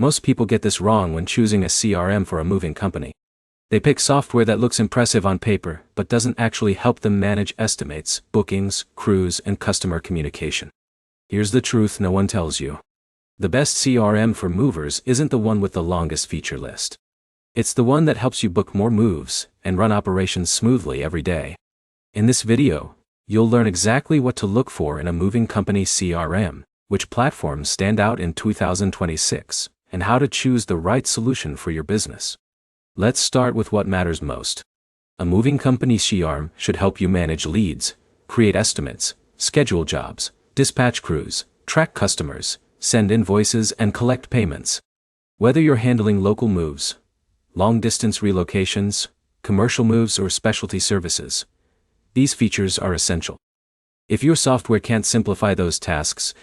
Most people get this wrong when choosing a CRM for a moving company. They pick software that looks impressive on paper but doesn't actually help them manage estimates, bookings, crews, and customer communication. Here's the truth no one tells you. The best CRM for movers isn't the one with the longest feature list. It's the one that helps you book more moves and run operations smoothly every day. In this video, you'll learn exactly what to look for in a moving company CRM, which platforms stand out in 2026, and how to choose the right solution for your business. Let's start with what matters most. A moving company CRM should help you manage leads, create estimates, schedule jobs, dispatch crews, track customers, send invoices, and collect payments. Whether you're handling local moves, long-distance relocations, commercial moves, or specialty services, these features are essential. If your software can't simplify those tasks,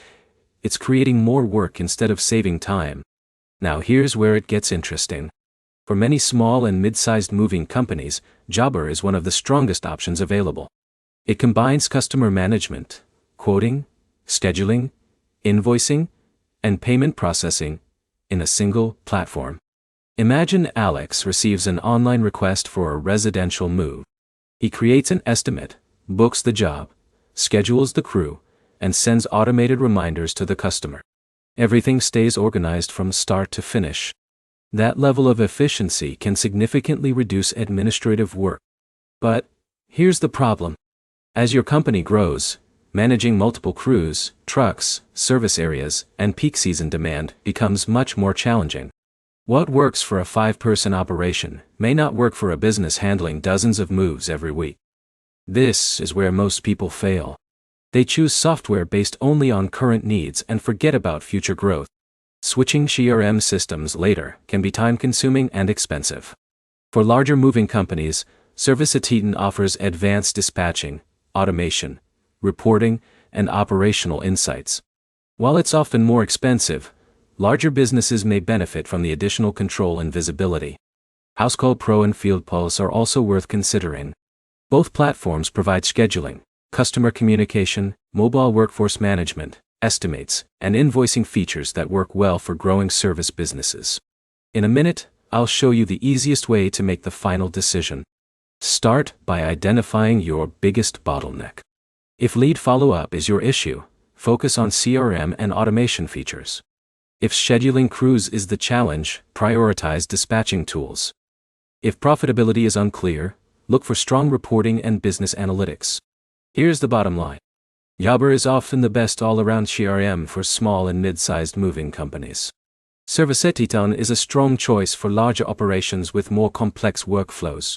it's creating more work instead of saving time. Now here's where it gets interesting. For many small and mid-sized moving companies, Jobber is one of the strongest options available. It combines customer management, quoting, scheduling, invoicing, and payment processing in a single platform. Imagine Alex receives an online request for a residential move. He creates an estimate, books the job, schedules the crew, and sends automated reminders to the customer. Everything stays organized from start to finish. That level of efficiency can significantly reduce administrative work. But here's the problem. As your company grows, managing multiple crews, trucks, service areas, and peak season demand becomes much more challenging. What works for a 5-person operation may not work for a business handling dozens of moves every week. This is where most people fail. They choose software based only on current needs and forget about future growth. Switching CRM systems later can be time-consuming and expensive. For larger moving companies, Service@Eaton offers advanced dispatching, automation, reporting, and operational insights. While it's often more expensive, larger businesses may benefit from the additional control and visibility. Housecall Pro and Field Pulse are also worth considering. Both platforms provide scheduling, customer communication, mobile workforce management, estimates, and invoicing features that work well for growing service businesses. In a minute, I'll show you the easiest way to make the final decision. Start by identifying your biggest bottleneck. If lead follow-up is your issue, focus on CRM and automation features. If scheduling crews is the challenge, prioritize dispatching tools. If profitability is unclear, look for strong reporting and business analytics. Here's the bottom line. Jobber is often the best all-around CRM for small and mid-sized moving companies. Service@Eaton is a strong choice for larger operations with more complex workflows.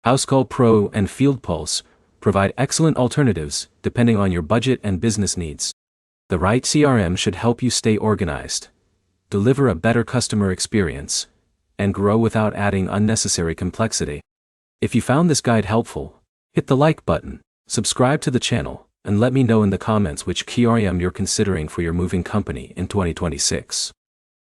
Housecall Pro and Field Pulse provide excellent alternatives depending on your budget and business needs. The right CRM should help you stay organized, deliver a better customer experience, and grow without adding unnecessary complexity. If you found this guide helpful, hit the like button, subscribe to the channel, and let me know in the comments which CRM you're considering for your moving company in 2026.